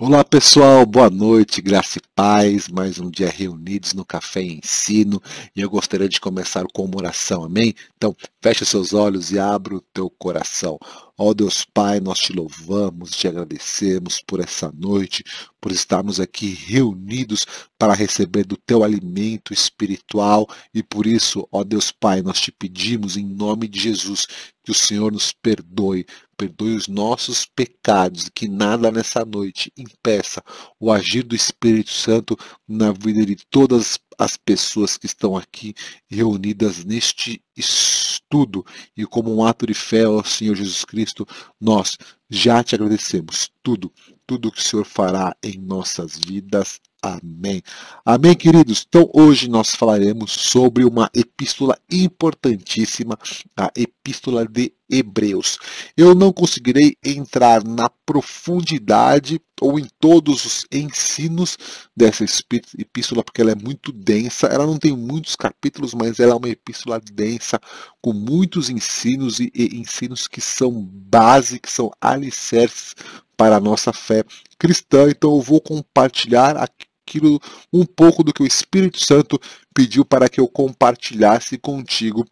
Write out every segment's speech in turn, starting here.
Olá pessoal, boa noite, graça e paz, mais um dia reunidos no Café e Ensino, e eu gostaria de começar com uma oração, amém? Então, feche os seus olhos e abra o teu coração. Ó Deus Pai, nós te louvamos, te agradecemos por essa noite, por estarmos aqui reunidos para receber do teu alimento espiritual, e por isso, ó Deus Pai, nós te pedimos em nome de Jesus, que o Senhor nos perdoe os nossos pecados, que nada nessa noite impeça o agir do Espírito Santo na vida de todas as pessoas que estão aqui reunidas neste estudo. E como um ato de fé ao Senhor Jesus Cristo, nós já te agradecemos tudo que o Senhor fará em nossas vidas. Amém. Amém, queridos? Então, hoje nós falaremos sobre uma epístola importantíssima, a Epístola de Hebreus. Eu não conseguirei entrar na profundidade ou em todos os ensinos dessa epístola, porque ela é muito densa. Ela não tem muitos capítulos, mas ela é uma epístola densa, com muitos ensinos e ensinos que são base, que são alicerces para a nossa fé cristã. Então, eu vou compartilhar aquilo, um pouco do que o Espírito Santo pediu para que eu compartilhasse contigo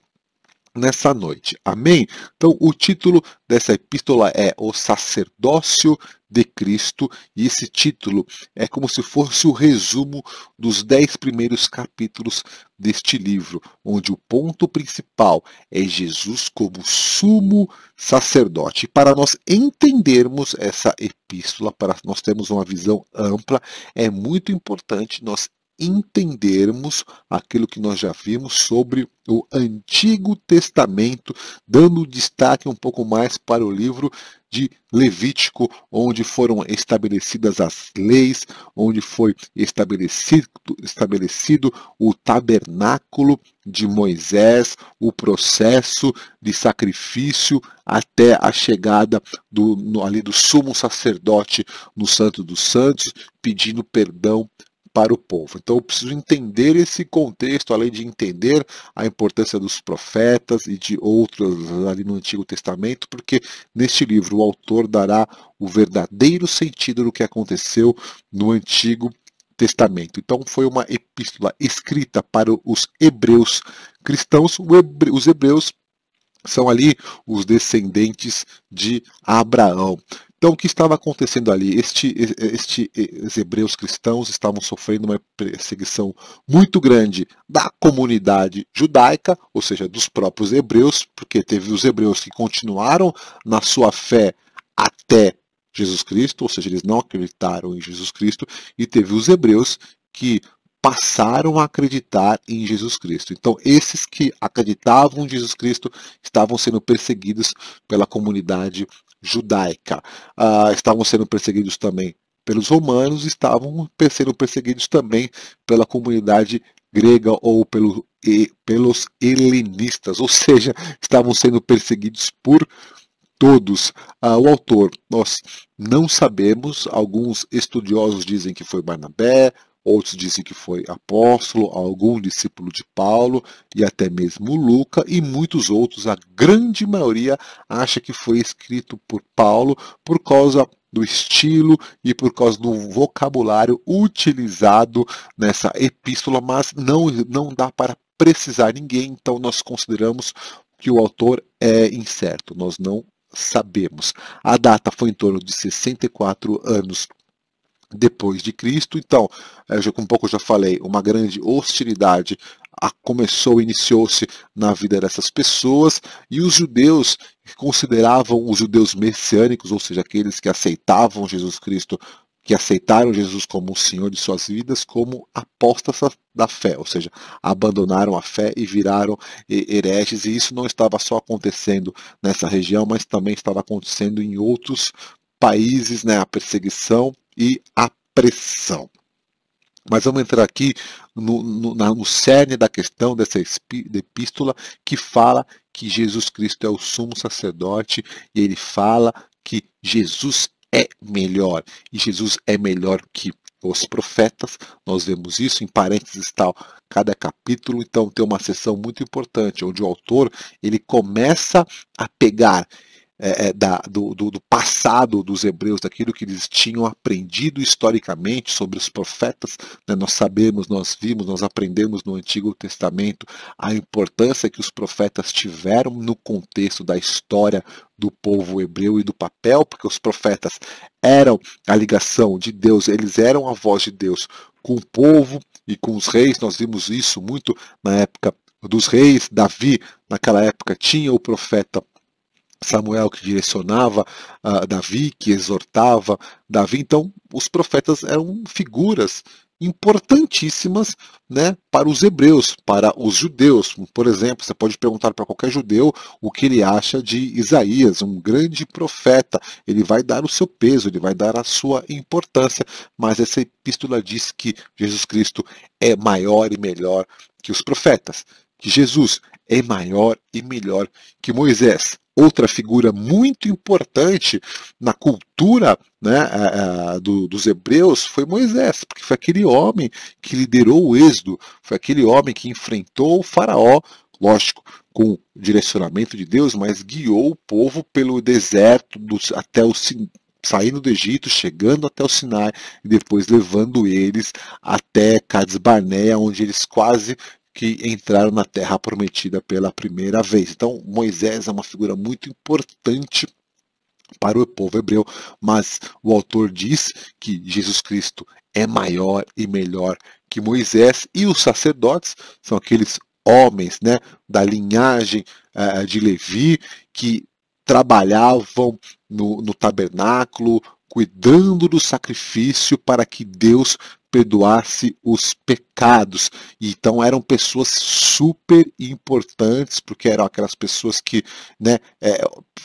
nessa noite. Amém? Então, o título dessa epístola é O Sacerdócio de Cristo, e esse título é como se fosse o resumo dos 10 primeiros capítulos deste livro, onde o ponto principal é Jesus como sumo sacerdote. E para nós entendermos essa epístola, para nós termos uma visão ampla, é muito importante nós entendermos aquilo que nós já vimos sobre o Antigo Testamento, dando destaque um pouco mais para o livro de Levítico, onde foram estabelecidas as leis, onde foi estabelecido o tabernáculo de Moisés, o processo de sacrifício até a chegada ali do sumo sacerdote no Santo dos Santos, pedindo perdão para o povo. Então eu preciso entender esse contexto, além de entender a importância dos profetas e de outros ali no Antigo Testamento, porque neste livro o autor dará o verdadeiro sentido do que aconteceu no Antigo Testamento. Então foi uma epístola escrita para os hebreus cristãos. Os hebreus são ali os descendentes de Abraão. Então, o que estava acontecendo ali? Os hebreus cristãos estavam sofrendo uma perseguição muito grande da comunidade judaica, ou seja, dos próprios hebreus, porque teve os hebreus que continuaram na sua fé até Jesus Cristo, ou seja, eles não acreditaram em Jesus Cristo, e teve os hebreus que passaram a acreditar em Jesus Cristo. Então, esses que acreditavam em Jesus Cristo estavam sendo perseguidos pela comunidade judaica. Estavam sendo perseguidos também pelos romanos, estavam sendo perseguidos também pela comunidade grega ou pelos helenistas, ou seja, estavam sendo perseguidos por todos. O autor, nós não sabemos, alguns estudiosos dizem que foi Barnabé, outros dizem que foi apóstolo, algum discípulo de Paulo e até mesmo Lucas, e muitos outros, a grande maioria acha que foi escrito por Paulo por causa do estilo e por causa do vocabulário utilizado nessa epístola, mas não dá para precisar ninguém, então nós consideramos que o autor é incerto, nós não sabemos. A data foi em torno de 64 anos depois de Cristo. Então, um pouco eu já falei, uma grande hostilidade iniciou-se na vida dessas pessoas, e os judeus consideravam os judeus messiânicos, ou seja, aqueles que aceitavam Jesus Cristo, que aceitaram Jesus como o Senhor de suas vidas, como apóstatas da fé, ou seja, abandonaram a fé e viraram hereges, e isso não estava só acontecendo nessa região, mas também estava acontecendo em outros países, né, a perseguição e a pressão. Mas vamos entrar aqui no cerne da questão dessa epístola, que fala que Jesus Cristo é o sumo sacerdote, e ele fala que Jesus é melhor, e Jesus é melhor que os profetas. Nós vemos isso, em parênteses está cada capítulo, então tem uma seção muito importante, onde o autor ele começa a pegar do passado dos hebreus, daquilo que eles tinham aprendido historicamente sobre os profetas. Né? Nós sabemos, nós vimos, nós aprendemos no Antigo Testamento a importância que os profetas tiveram no contexto da história do povo hebreu e do papel, porque os profetas eram a ligação de Deus, eles eram a voz de Deus com o povo e com os reis. Nós vimos isso muito na época dos reis. Davi, naquela época, tinha o profeta Samuel que direcionava Davi, que exortava Davi. Então, os profetas eram figuras importantíssimas, né, para os hebreus, para os judeus. Por exemplo, você pode perguntar para qualquer judeu o que ele acha de Isaías, um grande profeta. Ele vai dar o seu peso, ele vai dar a sua importância, mas essa epístola diz que Jesus Cristo é maior e melhor que os profetas, que Jesus é maior e melhor que Moisés. Outra figura muito importante na cultura, né, dos hebreus foi Moisés, porque foi aquele homem que liderou o êxodo, foi aquele homem que enfrentou o faraó, lógico, com o direcionamento de Deus, mas guiou o povo pelo deserto até o saindo do Egito, chegando até o Sinai e depois levando eles até Cades Barneia, onde eles quase que entraram na terra prometida pela primeira vez. Então, Moisés é uma figura muito importante para o povo hebreu, mas o autor diz que Jesus Cristo é maior e melhor que Moisés, e os sacerdotes são aqueles homens, né, da linhagem de Levi, que trabalhavam no tabernáculo, cuidando do sacrifício para que Deus perdoasse os pecados. Então eram pessoas super importantes, porque eram aquelas pessoas que, né,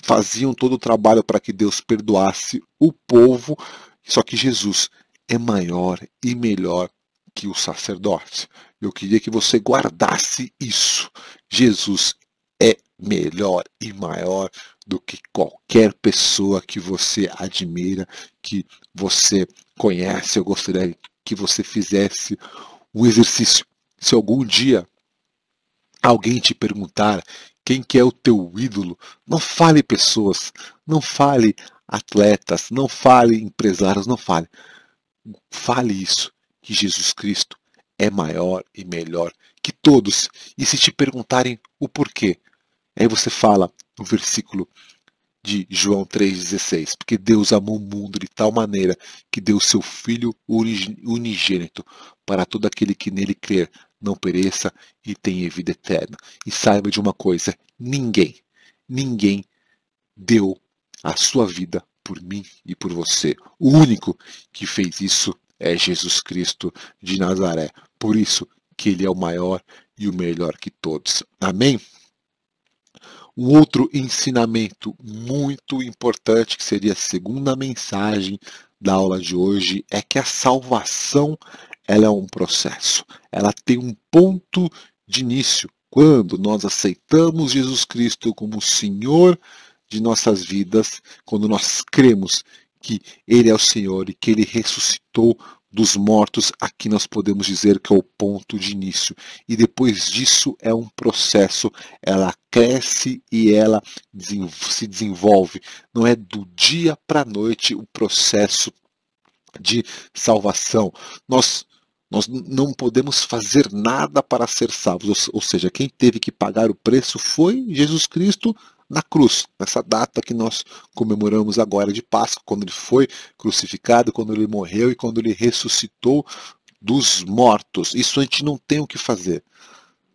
faziam todo o trabalho para que Deus perdoasse o povo. Só que Jesus é maior e melhor que o sacerdote. Eu queria que você guardasse isso. Jesus é melhor e maior do que qualquer pessoa que você admira, que você conhece. Eu gostaria que você fizesse um exercício. Se algum dia alguém te perguntar quem que é o teu ídolo, não fale pessoas, não fale atletas, não fale empresários, não fale. Fale isso, que Jesus Cristo é maior e melhor que todos. E se te perguntarem o porquê, aí você fala no versículo de João 3,16, porque Deus amou o mundo de tal maneira que deu seu Filho unigênito para todo aquele que nele crer não pereça e tenha vida eterna. E saiba de uma coisa, ninguém deu a sua vida por mim e por você. O único que fez isso é Jesus Cristo de Nazaré. Por isso que ele é o maior e o melhor que todos. Amém? Um outro ensinamento muito importante, que seria a segunda mensagem da aula de hoje, é que a salvação, ela é um processo. Ela tem um ponto de início. Quando nós aceitamos Jesus Cristo como Senhor de nossas vidas, quando nós cremos que Ele é o Senhor e que Ele ressuscitou dos mortos, aqui nós podemos dizer que é o ponto de início. E depois disso é um processo, ela cresce e ela se desenvolve. Não é do dia para a noite o processo de salvação. Nós não podemos fazer nada para ser salvos, ou seja, quem teve que pagar o preço foi Jesus Cristo na cruz, nessa data que nós comemoramos agora de Páscoa, quando ele foi crucificado, quando ele morreu e quando ele ressuscitou dos mortos. Isso a gente não tem o que fazer,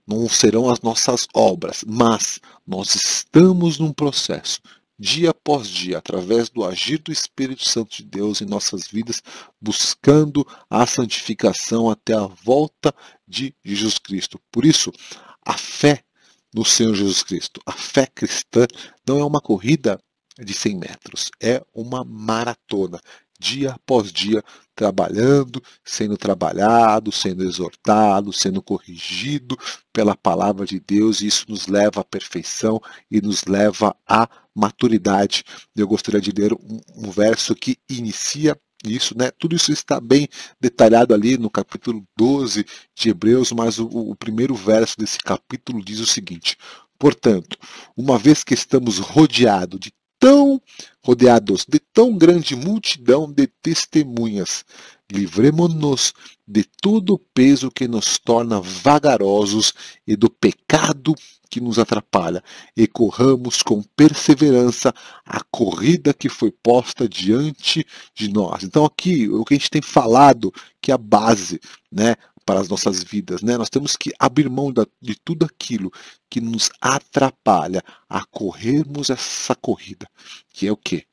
não serão as nossas obras, mas nós estamos num processo, dia após dia, através do agir do Espírito Santo de Deus em nossas vidas, buscando a santificação até a volta de Jesus Cristo. Por isso, a fé no Senhor Jesus Cristo, a fé cristã, não é uma corrida de 100 metros, é uma maratona, dia após dia, trabalhando, sendo trabalhado, sendo exortado, sendo corrigido pela palavra de Deus, e isso nos leva à perfeição e nos leva à maturidade. Eu gostaria de ler um verso que inicia isso, né? Tudo isso está bem detalhado ali no capítulo 12 de Hebreus, mas o primeiro verso desse capítulo diz o seguinte: portanto, uma vez que estamos rodeados de rodeados de tão grande multidão de testemunhas, livremo-nos de todo o peso que nos torna vagarosos e do pecado que nos atrapalha, e corramos com perseverança a corrida que foi posta diante de nós. Então aqui, o que a gente tem falado, que é a base, né, para as nossas vidas, né? Nós temos que abrir mão de tudo aquilo que nos atrapalha a corrermos essa corrida, que é o quê?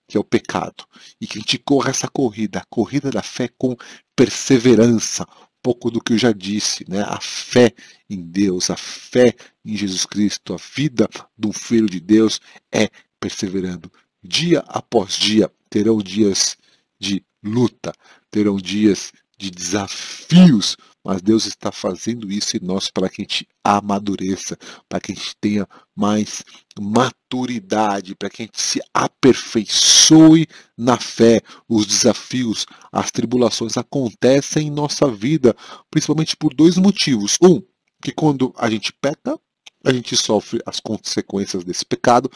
Que é o pecado. E que a gente corra essa corrida, a corrida da fé com perseverança. Um pouco do que eu já disse, né? A fé em Deus, a fé em Jesus Cristo, a vida do Filho de Deus é perseverando. Dia após dia, terão dias de luta, terão dias de desafios, mas Deus está fazendo isso em nós para que a gente amadureça, para que a gente tenha mais maturidade, para que a gente se aperfeiçoe na fé. Os desafios, as tribulações acontecem em nossa vida, principalmente por dois motivos. Um, que quando a gente peca, a gente sofre as consequências desse pecado.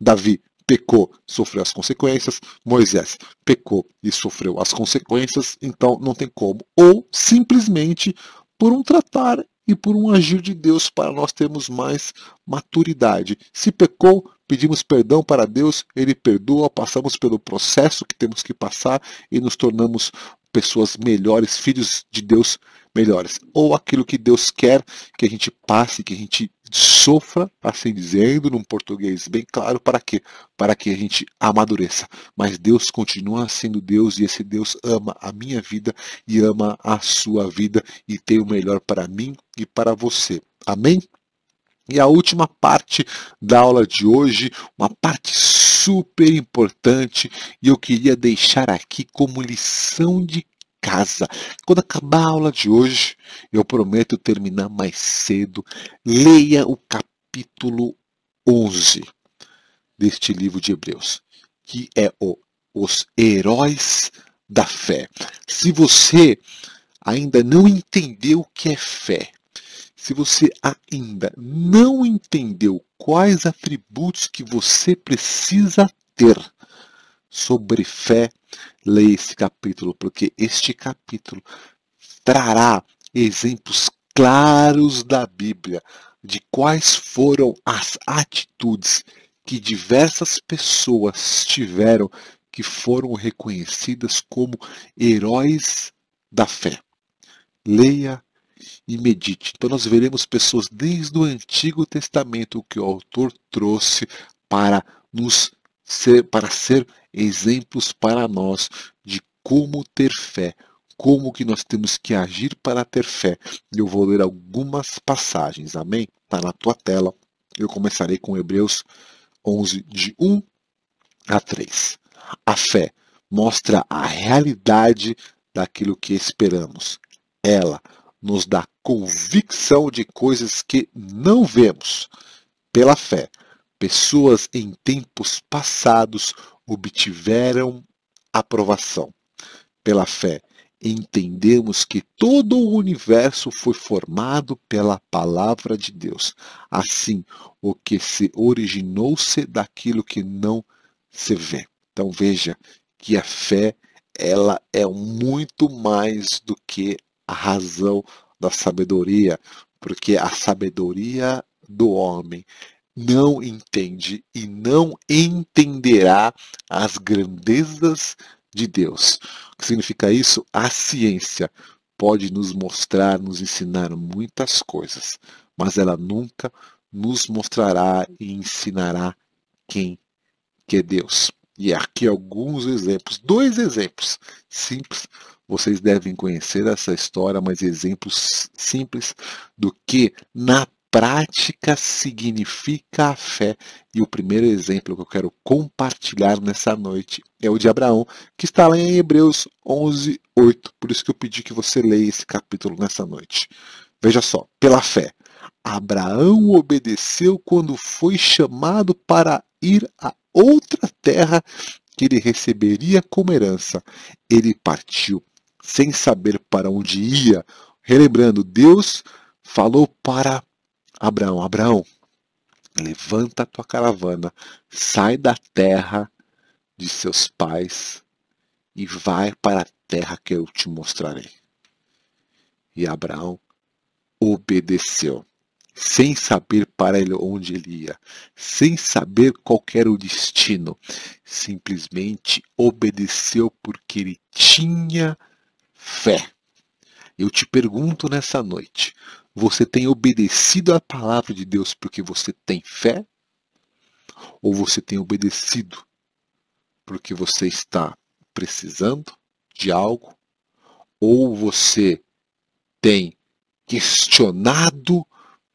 Davi pecou, sofreu as consequências. Moisés pecou e sofreu as consequências, então não tem como. Ou simplesmente por um tratar e por um agir de Deus para nós termos mais maturidade. Se pecou, pedimos perdão para Deus, Ele perdoa, passamos pelo processo que temos que passar e nos tornamos pessoas melhores, filhos de Deus melhores. Ou aquilo que Deus quer que a gente passe, que a gente sofra, assim dizendo, num português bem claro, para quê? Para que a gente amadureça. Mas Deus continua sendo Deus e esse Deus ama a minha vida e ama a sua vida e tem o melhor para mim e para você. Amém? E a última parte da aula de hoje, uma parte super importante, e eu queria deixar aqui como lição de casa. Quando acabar a aula de hoje, eu prometo terminar mais cedo. Leia o capítulo 11 deste livro de Hebreus, que é os heróis da fé. Se você ainda não entendeu o que é fé, se você ainda não entendeu quais atributos que você precisa ter sobre fé, leia esse capítulo, porque este capítulo trará exemplos claros da Bíblia de quais foram as atitudes que diversas pessoas tiveram que foram reconhecidas como heróis da fé. Leia e medite. Então nós veremos pessoas desde o Antigo Testamento que o autor trouxe para ser exemplos para nós de como ter fé, como que nós temos que agir para ter fé. Eu vou ler algumas passagens, amém? Está na tua tela. Eu começarei com Hebreus 11, de 1 a 3. A fé mostra a realidade daquilo que esperamos. Ela nos dá convicção de coisas que não vemos. Pela fé, pessoas em tempos passados obtiveram aprovação. Pela fé, entendemos que todo o universo foi formado pela palavra de Deus. Assim, o que se originou-se daquilo que não se vê. Então veja que a fé, ela é muito mais do que a razão da sabedoria, porque a sabedoria do homem não entende e não entenderá as grandezas de Deus. O que significa isso? A ciência pode nos mostrar, nos ensinar muitas coisas, mas ela nunca nos mostrará e ensinará quem que é Deus. E aqui alguns exemplos, 2 exemplos simples. Vocês devem conhecer essa história, mas exemplos simples do que na prática significa a fé. E o primeiro exemplo que eu quero compartilhar nessa noite é o de Abraão, que está lá em Hebreus 11, 8. Por isso que eu pedi que você leia esse capítulo nessa noite. Veja só, pela fé, Abraão obedeceu quando foi chamado para ir a outra terra que ele receberia como herança. Ele partiu sem saber para onde ia. Relembrando, Deus falou para Abraão: Abraão, levanta a tua caravana, sai da terra de seus pais e vai para a terra que eu te mostrarei. E Abraão obedeceu, sem saber para ele onde ele ia, sem saber qual era o destino. Simplesmente obedeceu porque ele tinha fé. Eu te pergunto nessa noite, você tem obedecido à palavra de Deus porque você tem fé? Ou você tem obedecido porque você está precisando de algo? Ou você tem questionado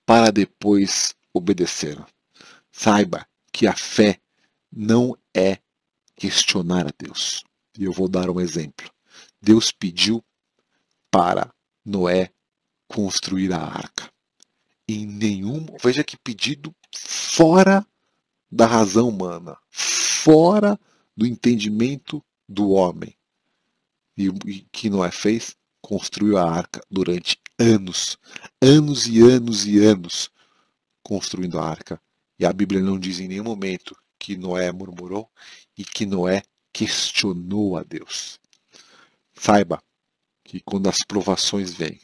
para depois obedecer? Saiba que a fé não é questionar a Deus. E eu vou dar um exemplo. Deus pediu para Noé construir a arca. Em nenhum, veja que pedido fora da razão humana, fora do entendimento do homem. E o que Noé fez? Construiu a arca durante anos, anos e anos e anos, construindo a arca. E a Bíblia não diz em nenhum momento que Noé murmurou e que Noé questionou a Deus. Saiba que quando as provações vêm,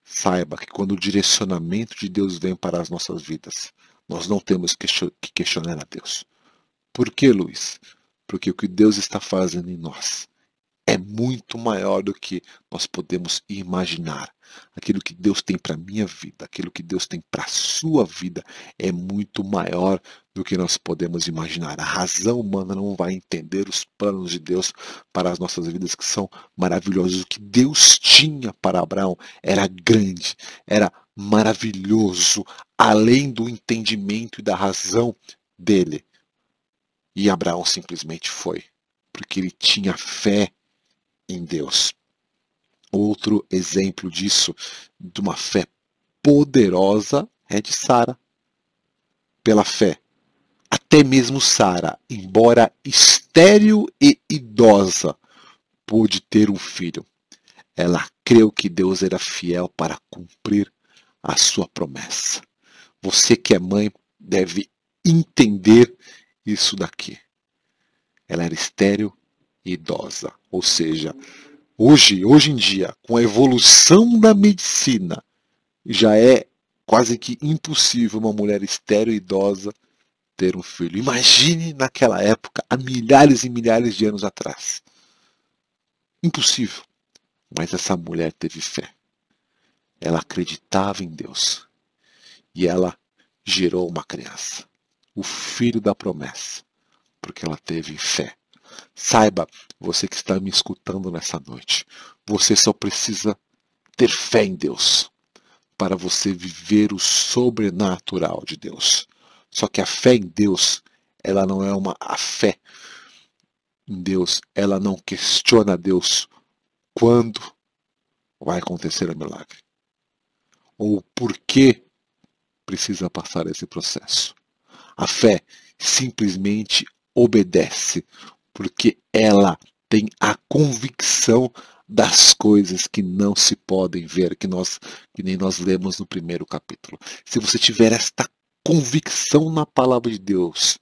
saiba que quando o direcionamento de Deus vem para as nossas vidas, nós não temos que questionar a Deus. Por que, Luiz? Porque o que Deus está fazendo em nós é muito maior do que nós podemos imaginar. Aquilo que Deus tem para a minha vida, aquilo que Deus tem para a sua vida é muito maior do que nós podemos imaginar. A razão humana não vai entender os planos de Deus para as nossas vidas, que são maravilhosos. O que Deus tinha para Abraão era grande, era maravilhoso, além do entendimento e da razão dele. E Abraão simplesmente foi, porque ele tinha fé em Deus. Outro exemplo disso, de uma fé poderosa, é de Sara. Pela fé, até mesmo Sara, embora estéril e idosa, pôde ter um filho. Ela creu que Deus era fiel para cumprir a sua promessa. Você que é mãe deve entender isso daqui. Ela era estéril e idosa, ou seja, hoje em dia, com a evolução da medicina, já é quase que impossível uma mulher estéril e idosa ter um filho. Imagine naquela época, há milhares e milhares de anos atrás. Impossível. Mas essa mulher teve fé. Ela acreditava em Deus. E ela gerou uma criança. O filho da promessa. Porque ela teve fé. Saiba, você que está me escutando nessa noite, você só precisa ter fé em Deus para você viver o sobrenatural de Deus. Só que a fé em Deus, ela não é a fé em Deus, ela não questiona Deus quando vai acontecer o milagre. Ou por que precisa passar esse processo. A fé simplesmente obedece, porque ela tem a convicção das coisas que não se podem ver, que nem nós lemos no primeiro capítulo. Se você tiver esta convicção na palavra de Deus,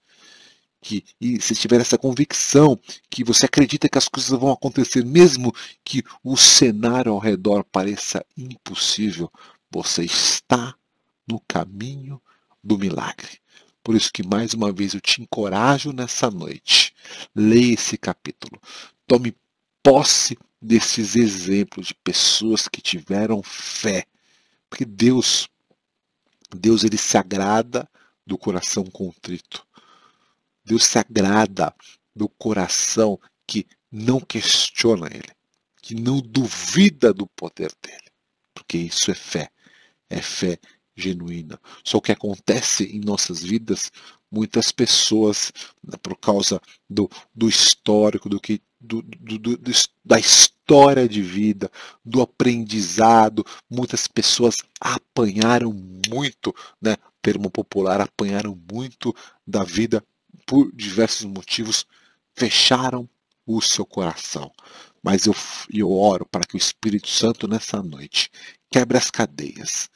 e se tiver essa convicção que você acredita que as coisas vão acontecer, mesmo que o cenário ao redor pareça impossível, você está no caminho do milagre. Por isso que mais uma vez eu te encorajo nessa noite. Leia esse capítulo. Tome posse desses exemplos de pessoas que tiveram fé. Porque Deus ele se agrada do coração contrito. Deus se agrada do coração que não questiona Ele, que não duvida do poder dEle. Porque isso é fé genuína. Só o que acontece em nossas vidas, muitas pessoas, por causa do histórico, da história de vida, do aprendizado, muitas pessoas apanharam muito, né? Termo popular, apanharam muito da vida por diversos motivos, fecharam o seu coração. Mas eu oro para que o Espírito Santo nessa noite quebre as cadeias,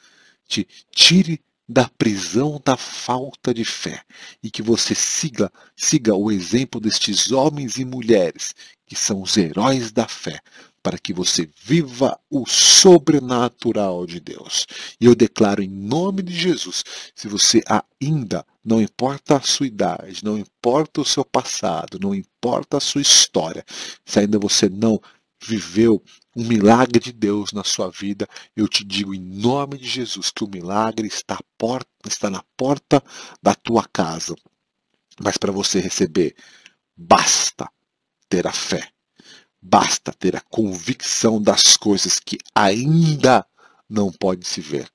te tire da prisão da falta de fé e que você siga o exemplo destes homens e mulheres que são os heróis da fé, para que você viva o sobrenatural de Deus. E eu declaro em nome de Jesus, se você ainda, não importa a sua idade, não importa o seu passado, não importa a sua história, se ainda você não viveu um milagre de Deus na sua vida, eu te digo em nome de Jesus que o milagre está na porta da tua casa. Mas para você receber, basta ter a fé. Basta ter a convicção das coisas que ainda não podem se ver.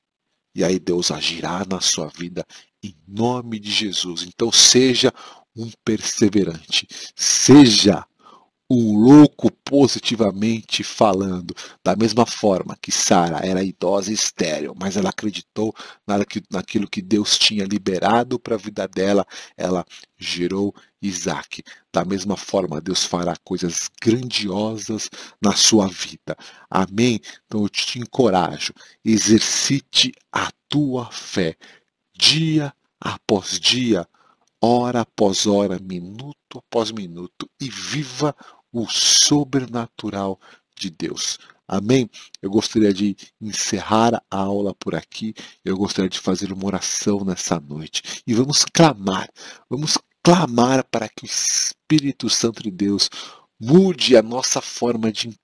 E aí Deus agirá na sua vida em nome de Jesus. Então seja um perseverante. Seja um louco positivamente falando, da mesma forma que Sara era idosa e estéril, mas ela acreditou naquilo que Deus tinha liberado para a vida dela, ela gerou Isaac. Da mesma forma, Deus fará coisas grandiosas na sua vida. Amém? Então eu te encorajo, exercite a tua fé, dia após dia, hora após hora, minuto após minuto, e viva o sobrenatural de Deus. Amém? Eu gostaria de encerrar a aula por aqui. Eu gostaria de fazer uma oração nessa noite. E vamos clamar para que o Espírito Santo de Deus mude a nossa forma de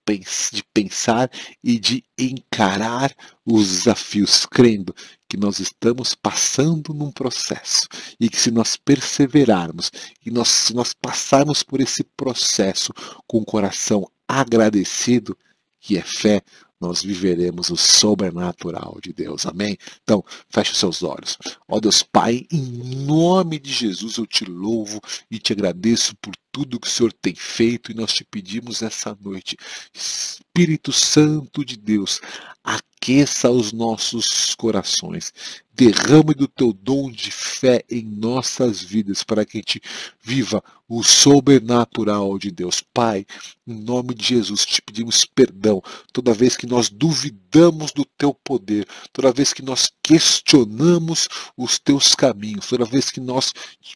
pensar e de encarar os desafios, crendo que nós estamos passando num processo e que se nós perseverarmos e se nós passarmos por esse processo com o coração agradecido, que é fé, nós viveremos o sobrenatural de Deus. Amém? Então, feche os seus olhos. Ó Deus Pai, em nome de Jesus eu te louvo e te agradeço por tudo que o Senhor tem feito e nós te pedimos essa noite, Espírito Santo de Deus, aqueça os nossos corações, derrame do teu dom de fé em nossas vidas para que a gente viva o sobrenatural de Deus. Pai, em nome de Jesus, te pedimos perdão toda vez que nós duvidamos do teu poder, toda vez que nós questionamos os teus caminhos, toda vez que nós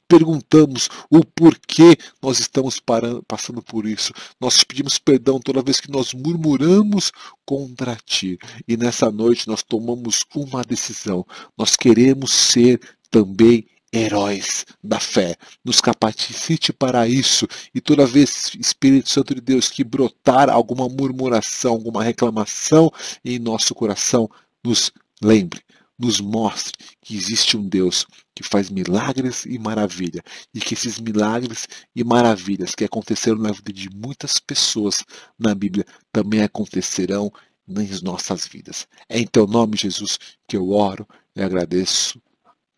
perguntamos o porquê nós estamos passando por isso. Nós te pedimos perdão toda vez que nós murmuramos contra ti. E nessa noite nós tomamos uma decisão. Nós queremos ser também heróis da fé. Nos capacite para isso. E toda vez, Espírito Santo de Deus, que brotar alguma murmuração, alguma reclamação em nosso coração, nos lembre, nos mostre que existe um Deus que faz milagres e maravilha, e que esses milagres e maravilhas que aconteceram na vida de muitas pessoas na Bíblia também acontecerão nas nossas vidas. É em teu nome, Jesus, que eu oro e agradeço.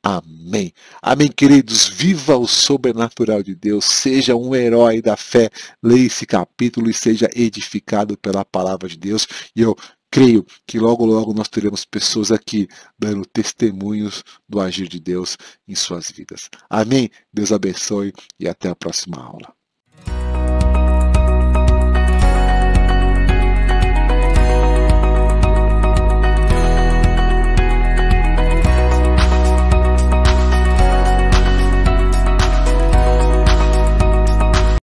Amém. Amém, queridos. Viva o sobrenatural de Deus. Seja um herói da fé. Leia esse capítulo e seja edificado pela palavra de Deus. E eu creio que logo, logo nós teremos pessoas aqui dando testemunhos do agir de Deus em suas vidas. Amém. Deus abençoe e até a próxima aula.